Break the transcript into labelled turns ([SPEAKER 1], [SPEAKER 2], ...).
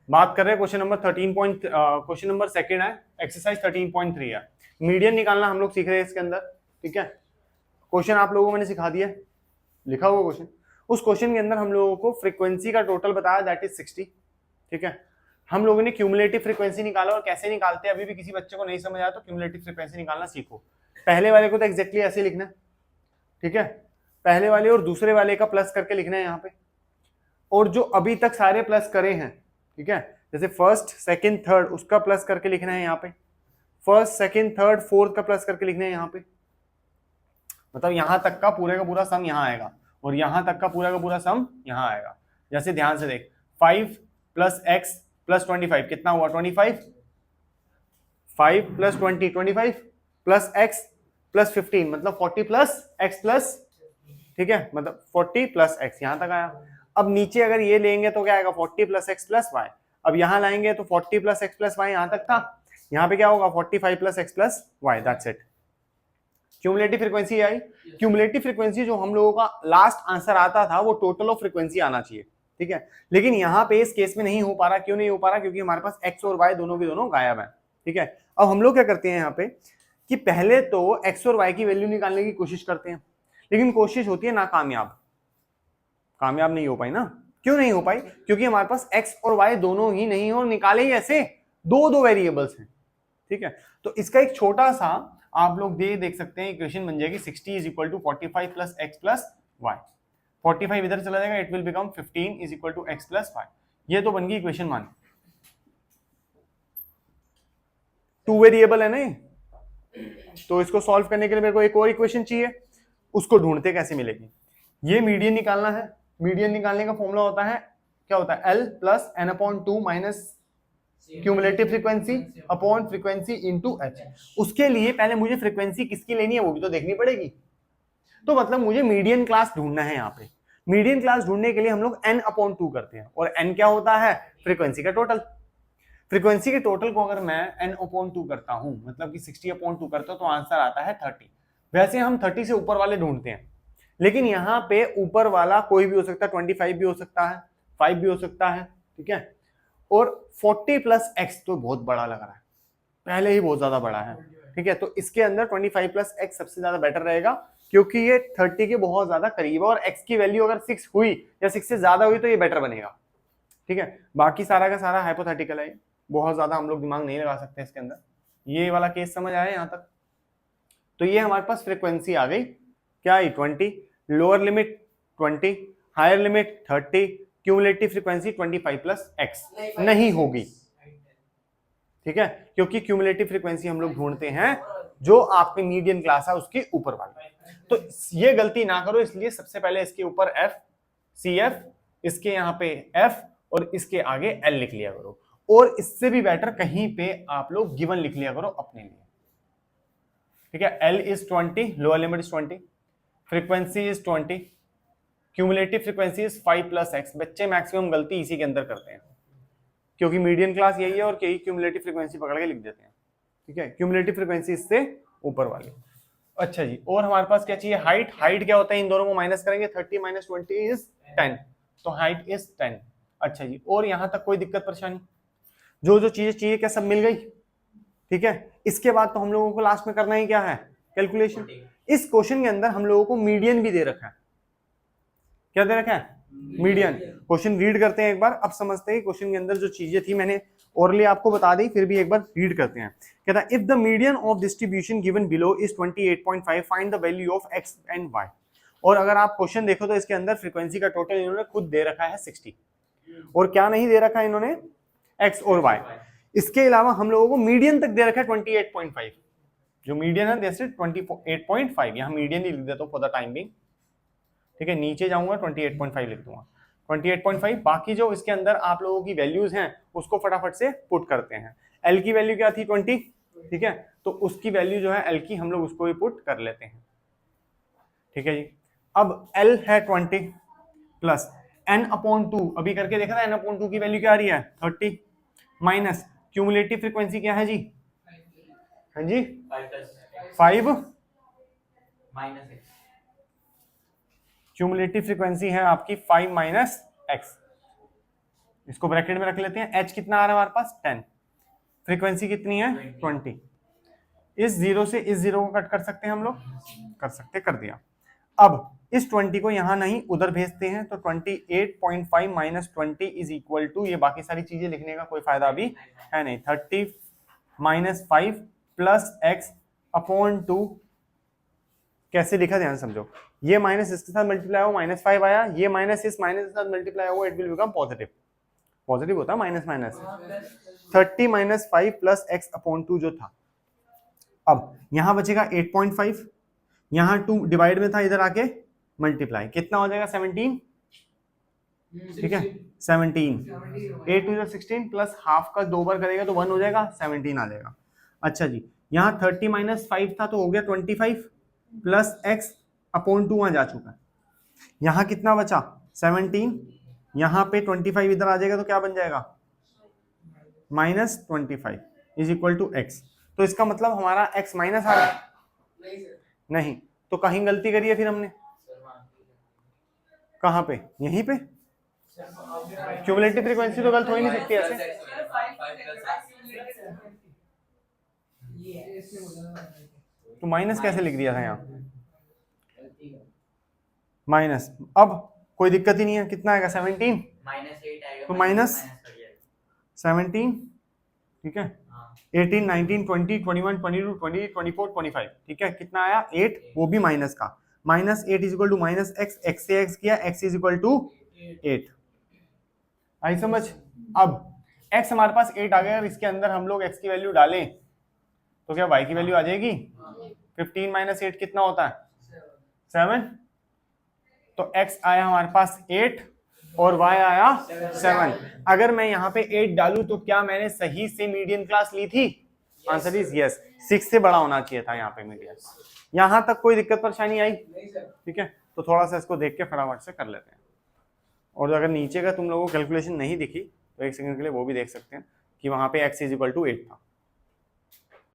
[SPEAKER 1] बात कर रहे हैं question number question number second है, एक्सरसाइज 13.3 है। मीडियन निकालना हम लोग सीख रहे हैं इसके अंदर। ठीक है, क्वेश्चन आप लोगों को मैंने सिखा दिया, लिखा हुआ क्वेश्चन। उस क्वेश्चन के अंदर हम लोगों को फ्रीक्वेंसी का टोटल बताया, दैट इज 60। ठीक है, हम लोगों ने क्यूमुलेटिव फ्रीक्वेंसी निकाला, और कैसे निकालते हैं अभी भी किसी बच्चे को नहीं समझ आया तो क्यूमुलेटिव फ्रीक्वेंसी निकालना सीखो। पहले वाले को तो एग्जैक्टली ऐसे लिखना है। ठीक है, पहले वाले और दूसरे वाले का प्लस करके लिखना है यहाँ पे, और जो अभी तक सारे प्लस करे हैं, ठीक है, जैसे फर्स्ट सेकंड थर्ड उसका प्लस करके लिखना है यहाँ पे, फर्स्ट सेकंड थर्ड फोर्थ का प्लस करके लिखना है यहाँ पे। मतलब यहां तक का पूरा सम यहाँ आएगा, और यहां तक का पूरा सम यहाँ आएगा। जैसे ध्यान से देख, 5 प्लस एक्स प्लस 25 कितना हुआ? 25। 5 प्लस 20 25 प्लस एक्स प्लस 15 मतलब 40 प्लस एक्स प्लस, ठीक है, मतलब 40 प्लस एक्स यहां तक आया। अब नीचे अगर ये लेंगे तो क्या आएगा? 40 प्लस एक्स प्लस वाई। अब यहां लाएंगे तो 40 प्लस एक्स प्लस वाई यहां तक था, यहां पे क्या होगा? 45 plus x plus y, that's it. Cumulative frequency आई। क्यूमुलेटिव फ्रीक्वेंसी जो हम लोगों का लास्ट आंसर आता था वो टोटल ऑफ फ्रीक्वेंसी आना चाहिए। ठीक है, लेकिन यहाँ पे इस केस में नहीं हो पा रहा। क्यों नहीं हो पा रहा? क्योंकि हमारे पास एक्स और वाई दोनों के दोनों गायब है। ठीक है, अब हम लोग क्या करते हैं यहाँ पे कि पहले तो एक्स और वाई की वैल्यू निकालने की कोशिश करते हैं, लेकिन कोशिश होती है नाकामयाब, कामयाब नहीं हो पाई ना। क्यों नहीं हो पाई? क्योंकि हमारे पास एक्स और वाई दोनों ही नहीं, और निकाले ही ऐसे दो वेरिएबल्स हैं। ठीक है, तो इसका एक छोटा सा आप लोग देख सकते हैं, इक्वेशन बन जाएगी 60 is equal to 45 plus x plus y. 45 इधर चला जाएगा, it will become 15 is equal to x plus y. ये तो बन गई इक्वेशन 1। 2 वेरिएबल है ना, तो इसको सॉल्व करने के लिए मेरे को एक और इक्वेशन चाहिए, उसको ढूंढते कैसे मिलेगी। ये मीडियन निकालना है। मीडियन निकालने का फॉर्मूला होता है, क्या होता है? L plus n upon 2 minus cumulative frequency upon frequency into h। उसके लिए पहले मुझे फ्रीक्वेंसी किसकी लेनी है वो भी तो देखनी पड़ेगी। तो मतलब मुझे मीडियन क्लास ढूंढना है। यहाँ पे मीडियन क्लास ढूंढने के लिए हम लोग n अपॉन 2 करते हैं, और n क्या होता है? फ्रीक्वेंसी का टोटल। फ्रीक्वेंसी के टोटल को अगर मैं n अपॉन 2 करता हूं, मतलब कि 60 अपॉन 2 करता हूं, तो आंसर आता है 30। वैसे हम 30 से ऊपर वाले ढूंढते हैं, लेकिन यहाँ पे ऊपर वाला कोई भी हो सकता है, 25 भी हो सकता है, 5 भी हो सकता है। ठीक है, और 40 प्लस एक्स तो बहुत बड़ा लग रहा है, पहले ही बहुत ज्यादा बड़ा है। ठीक है, तो इसके अंदर 25 प्लस एक्स सबसे ज्यादा बेटर रहेगा, क्योंकि ये 30 के बहुत ज्यादा करीब है, और एक्स की वैल्यू अगर 6 हुई या 6 से ज्यादा हुई तो ये बेटर बनेगा। ठीक है, बाकी सारा का सारा हाइपोथेटिकल है, बहुत ज्यादा हम लोग दिमाग नहीं लगा सकते इसके अंदर। ये वाला केस समझ आया यहाँ तक? तो ये हमारे पास फ्रीक्वेंसी आ गई, क्या आई? 20, lower limit 20, higher limit 30, cumulative frequency 25 plus x नहीं होगी। ठीक है, क्योंकि क्यूमुलेटिव फ्रीक्वेंसी हम लोग ढूंढते हैं जो आपकी मीडियन क्लास है उसके ऊपर वाली। तो ये गलती ना करो, इसलिए सबसे पहले इसके ऊपर एफ सी एफ, इसके यहाँ पे एफ, और इसके आगे एल लिख लिया करो, और इससे भी बेटर कहीं पे आप लोग गिवन लिख लिया करो अपने लिए। ठीक है, L is 20, lower limit is 20, frequency is 20, cumulative frequency is 5 plus x. बच्चे मैक्सिमम गलती इसी के अंदर करते हैं, क्योंकि मीडियन क्लास यही है और यही क्यूमुलेटिव फ्रीक्वेंसी पकड़ के लिख देते हैं। ठीक है, क्यूमुलेटिव फ्रीक्वेंसी इससे ऊपर वाली। अच्छा जी, और हमारे पास क्या चाहिए? हाइट। हाइट क्या होता है? इन दोनों को माइनस करेंगे, 30 माइनस 20 इज 10, तो हाइट इज 10। अच्छा जी, और यहां तक कोई दिक्कत परेशानी? जो जो चीजें चाहिए क्या सब मिल गई? ठीक है, इसके बाद तो हम लोगों को लास्ट में करना ही क्या है? कैलकुलेशन। इस क्वेश्चन के अंदर हम लोगों को मीडियन भी दे रखा है। क्या दे रखा है? मीडियन। क्वेश्चन रीड करते हैं एक बार, अब समझते हैं क्वेश्चन के अंदर जो चीजें थी, मैंने ओरली आपको बता दी, फिर भी एक बार रीड करते हैं। कहता है if the median of distribution given below is 28.5 find the value of x and y. और अगर आप क्वेश्चन देखो तो इसके अंदर फ्रीक्वेंसी का टोटल इन्होंने खुद दे रखा है 60, और क्या नहीं दे रखा है इन्होंने? एक्स और वाई। इसके अलावा हम लोगों को मीडियन तक दे रखा है 28.5, जो मीडियन है दैट्स इट 28.5। यहाँ मीडियन ही लिख देता हूं फॉर द टाइम बिंग। ठीक है, नीचे जाऊंगा 28.5 लिख दूंगा, 28.5। बाकी जो इसके अंदर आप लोगों की वैल्यूज हैं उसको फटाफट से पुट करते हैं। एल की वैल्यू क्या थी? 20। ठीक है, तो उसकी वैल्यू जो है एल की, हम लोग उसको भी पुट कर लेते हैं। ठीक है जी, अब एल है 20 प्लस एन अपॉन 2, अभी करके देखा था, एन अपॉन 2 की वैल्यू क्या आ रही है? 30, माइनस क्यूमुलेटिव फ्रीक्वेंसी क्या है जी? हाँ जी, 5 माइनस एक्स। क्यूमुलेटिव फ्रीक्वेंसी है आपकी 5 माइनस एक्स, इसको ब्रैकेट में रख लेते हैं। h कितना आ रहा है हमारे पास 10, फ्रीक्वेंसी कितनी है 20। इस 0 से इस 0 को कट कर सकते हैं हम लोग, कर सकते, कर दिया। अब इस 20 को यहां नहीं उधर भेजते हैं, तो 28.5 माइनस 20 इज इक्वल टू, ये बाकी सारी चीजें लिखने का कोई फायदा अभी है नहीं, 30 माइनस 5 प्लस एक्स अपॉन 2। कैसे लिखा ध्यान समझो, ये माइनस इसके साथ मल्टीप्लाई हो -5 आया, ये माइनस इस माइनस के साथ मल्टीप्लाई हो, it will become positive. Positive होता है minus minus. 30 minus 5 plus x upon 2 जो था। अब यहां बचेगा 8.5, यहां 2 डिवाइड में था, इधर आके मल्टीप्लाई, कितना हो जाएगा 17, ठीक है 17, 8 टू 16 प्लस हाफ का 2 बार करेगा तो 1 हो जाएगा, 17 आ जाएगा। अच्छा जी, यहाँ 30 माइनस 5 था तो हो गया 25 प्लस एक्स अपॉन 2 वहां जा चुका है। यहाँ कितना बचा 17, यहाँ पे 25 इधर आ जाएगा तो क्या बन जाएगा -25 इज इक्वल टू एक्स। तो इसका मतलब हमारा x माइनस आ रहा है, नहीं तो कहीं गलती करी है फिर हमने, कहाँ पे, यहीं पे। क्यूमुलेटिव फ्रीक्वेंसी तो गलत हो ही नहीं सकती ऐसे, तो माइनस कैसे लिख दिया था यहाँ माइनस। अब कोई दिक्कत ही नहीं है, कितना आएगा 17, तो माइनस 17, ठीक है 18, 19, 20, 21, 22, 23, 24, 25, ठीक है कितना आया 8, वो भी माइनस का, -8 is equal to minus x, x से एक्स किया, एक्स इज इक्वल टू 8। आई समझ। अब x हमारे पास 8 आ गया, अगर इसके अंदर हम लोग x की वैल्यू डालें तो क्या y की वैल्यू आ जाएगी, 15 माइनस 8 कितना होता है 7, तो x आया हमारे पास 8 और y आया 7। अगर मैं यहाँ पे 8 डालूं तो क्या मैंने सही से मीडियन क्लास ली थी, आंसर इज यस, 6 से बड़ा होना चाहिए था यहाँ पे मीडियन। यहाँ तक कोई दिक्कत परेशानी आई, ठीक है, तो थोड़ा सा इसको देख के फटाफट से कर लेते हैं। और अगर नीचे का तुम लोगों को कैलकुलेशन नहीं दिखी तो एक सेकंड के लिए वो भी देख सकते हैं कि वहां पे x इज इक्वल टू 8 था।